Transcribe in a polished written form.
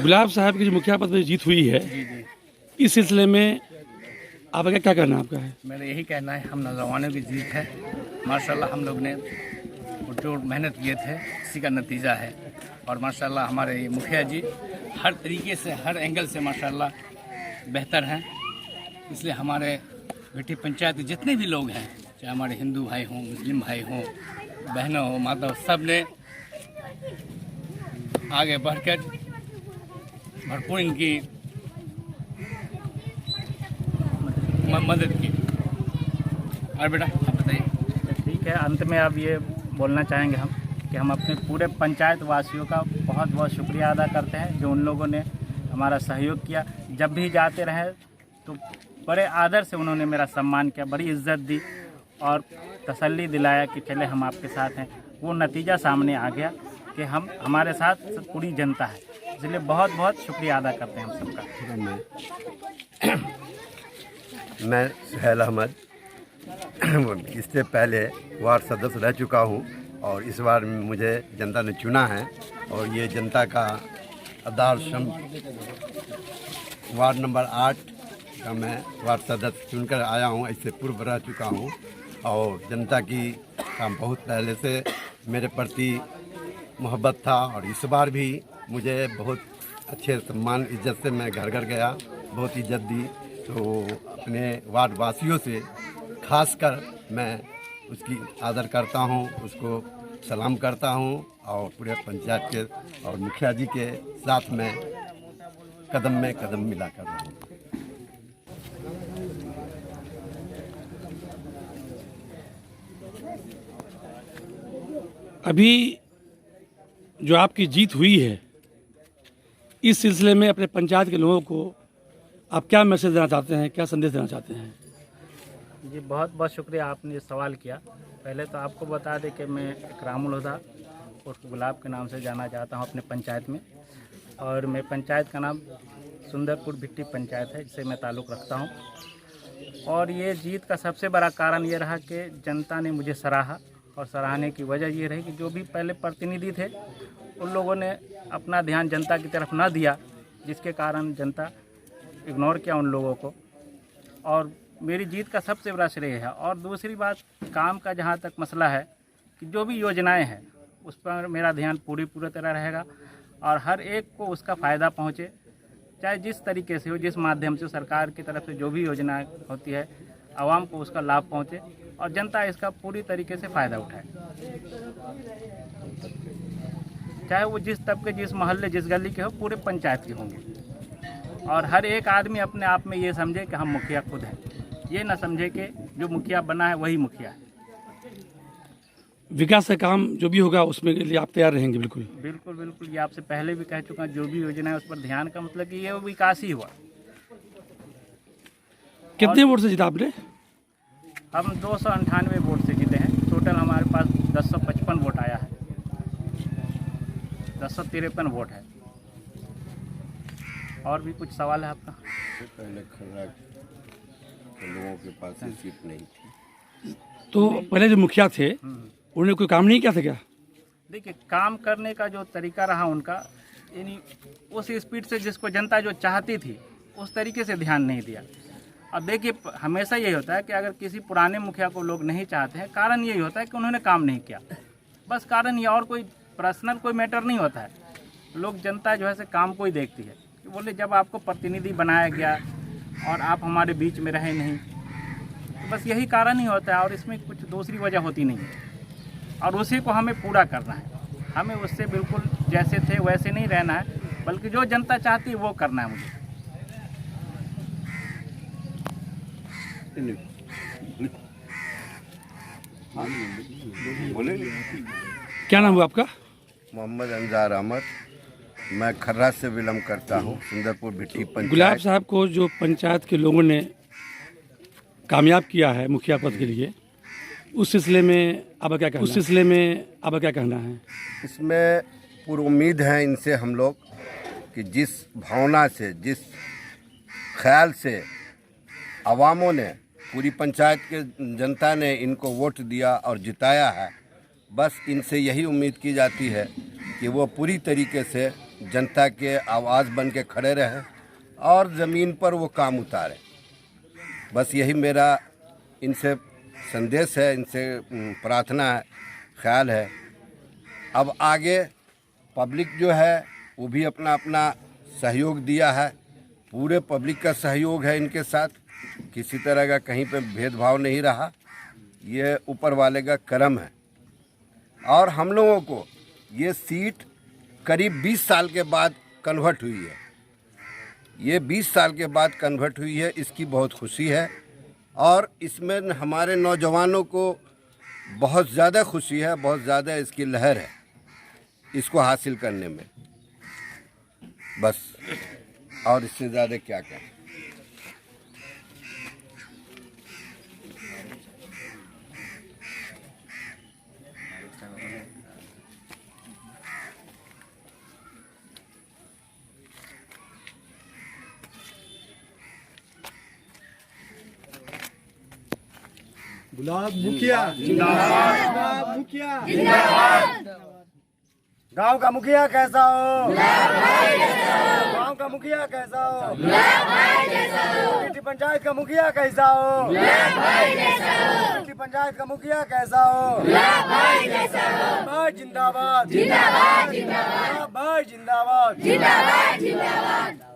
गुलाब साहब की जो मुखिया पद पर जीत हुई है, जी जी, इस सिलसिले में आपका क्या कहना आपका है? मेरा यही कहना है, हम नौजवानों की जीत है। माशाल्लाह हम लोग ने जो मेहनत किए थे इसी का नतीजा है। और माशाल्लाह हमारे ये मुखिया जी हर तरीके से, हर एंगल से माशाल्लाह बेहतर हैं। इसलिए हमारे बेटी पंचायत के जितने भी लोग हैं, चाहे हमारे हिंदू भाई हों, मुस्लिम भाई हों, बहनों हों, माता, सब ने आगे बढ़कर भरपूर इनकी मदद की। और बेटा आप बताइए। ठीक है, अंत में अब ये बोलना चाहेंगे हम कि हम अपने पूरे पंचायत वासियों का बहुत बहुत शुक्रिया अदा करते हैं, जो उन लोगों ने हमारा सहयोग किया। जब भी जाते रहे तो बड़े आदर से उन्होंने मेरा सम्मान किया, बड़ी इज्जत दी और तसल्ली दिलाया कि चले हम आपके साथ हैं। वो नतीजा सामने आ गया कि हमारे साथ पूरी जनता है। इसलिए बहुत बहुत शुक्रिया अदा करते हैं हम सबका। मैं सुहेल अहमद इससे पहले वार्ड सदस्य रह चुका हूं और इस बार मुझे जनता ने चुना है और ये जनता का आदर्श वार्ड नंबर 8 का मैं वार्ड सदस्य चुनकर आया हूं। इससे पूर्व रह चुका हूं और जनता की काम बहुत पहले से मेरे प्रति मोहब्बत था और इस बार भी मुझे बहुत अच्छे सम्मान इज्जत से मैं घर घर गया, बहुत इज्जत दी। तो अपने वार्ड वासियों से खासकर मैं उसकी आदर करता हूं, उसको सलाम करता हूं और पूरे पंचायत के और मुखिया जी के साथ मैं कदम में कदम मिला कर रहा हूं। अभी जो आपकी जीत हुई है, इस सिलसिले में अपने पंचायत के लोगों को आप क्या मैसेज देना चाहते हैं, क्या संदेश देना चाहते हैं? जी बहुत बहुत शुक्रिया, आपने ये सवाल किया। पहले तो आपको बता दें कि मैं इकरामुल हुदा और गुलाब के नाम से जाना चाहता हूँ अपने पंचायत में। और मैं पंचायत का नाम सुंदरपुर भिट्टी पंचायत है, जिससे मैं ताल्लुक़ रखता हूँ। और ये जीत का सबसे बड़ा कारण ये रहा कि जनता ने मुझे सराहा और सराहने की वजह ये रही कि जो भी पहले प्रतिनिधि थे उन लोगों ने अपना ध्यान जनता की तरफ न दिया, जिसके कारण जनता इग्नोर किया उन लोगों को। और मेरी जीत का सबसे बड़ा श्रेय है। और दूसरी बात, काम का जहाँ तक मसला है कि जो भी योजनाएं हैं उस पर मेरा ध्यान पूरी तरह रहेगा और हर एक को उसका फ़ायदा पहुँचे, चाहे जिस तरीके से हो, जिस माध्यम से सरकार की तरफ से जो भी योजना होती है, आवाम को उसका लाभ पहुँचे और जनता इसका पूरी तरीके से फ़ायदा उठाए। चाहे वो जिस तबके, जिस मोहल्ले, जिस गली के हो, पूरे पंचायत के होंगे। और हर एक आदमी अपने आप में ये समझे कि हम मुखिया खुद हैं, ये ना समझे कि जो मुखिया बना है वही मुखिया है। विकास का काम जो भी होगा उसमें के लिए आप तैयार रहेंगे? बिल्कुल बिल्कुल बिल्कुल, ये आपसे पहले भी कह चुका हूँ, जो भी योजना है उस पर ध्यान का मतलब कि ये विकास ही हुआ। कितने वोट से जीता आपने? हम 298 वोट से जीते हैं। टोटल हमारे पास 1055 वोट आया है, 1053 वोट है। और भी कुछ सवाल है आपका? पहले खर्रा के लोगों के पास सीट नहीं थी, तो पहले जो मुखिया थे उन्होंने कोई काम नहीं किया था क्या? देखिए, काम करने का जो तरीका रहा उनका, यानी उस स्पीड से जिसको जनता जो चाहती थी उस तरीके से ध्यान नहीं दिया। अब देखिए, हमेशा यही होता है कि अगर किसी पुराने मुखिया को लोग नहीं चाहते हैं, कारण यही होता है कि उन्होंने काम नहीं किया, बस कारण ये, और कोई पर्सनल कोई मैटर नहीं होता है। लोग, जनता जो है से काम को ही देखती है कि बोले जब आपको प्रतिनिधि बनाया गया और आप हमारे बीच में रहे नहीं, तो बस यही कारण ही होता है और इसमें कुछ दूसरी वजह होती नहीं है। और उसी को हमें पूरा करना है, हमें उससे बिल्कुल जैसे थे वैसे नहीं रहना है, बल्कि जो जनता चाहती है वो करना है मुझे। क्या नाम हुआ आपका? मोहम्मद अंजार अहमद। मैं खर्रा से बिलोंग करता हूं, सुंदरपुर भिट्टी पंचायत। गुलाब साहब को जो पंचायत के लोगों ने कामयाब किया है मुखिया पद के लिए, उस सिलसिले में आपका क्या कहना है? इसमें पूरी उम्मीद है इनसे हम लोग कि जिस भावना से, जिस ख्याल से अवामों ने, पूरी पंचायत के जनता ने इनको वोट दिया और जिताया है, बस इनसे यही उम्मीद की जाती है कि वो पूरी तरीके से जनता के आवाज़ बन के खड़े रहे और ज़मीन पर वो काम उतारे। बस यही मेरा इनसे संदेश है, इनसे प्रार्थना है, ख्याल है। अब आगे पब्लिक जो है वो भी अपना अपना सहयोग दिया है, पूरे पब्लिक का सहयोग है इनके साथ, किसी तरह का कहीं पे भेदभाव नहीं रहा। ये ऊपर वाले का करम है। और हम लोगों को ये सीट करीब 20 साल के बाद कन्वर्ट हुई है। ये 20 साल के बाद कन्वर्ट हुई है, इसकी बहुत खुशी है। और इसमें हमारे नौजवानों को बहुत ज़्यादा खुशी है, बहुत ज़्यादा इसकी लहर है इसको हासिल करने में। बस और इससे ज़्यादा क्या करें। गुलाब मुखिया जिंदाबाद, गुलाब मुखिया जिंदाबाद। गांव का मुखिया कैसा हो? गांव का मुखिया कैसा हो? सिटी पंचायत का मुखिया कैसा हो? सिटी पंचायत का मुखिया कैसा हो? जिंदाबाद जिंदाबाद जिंदाबाद जिंदाबाद जिंदाबाद।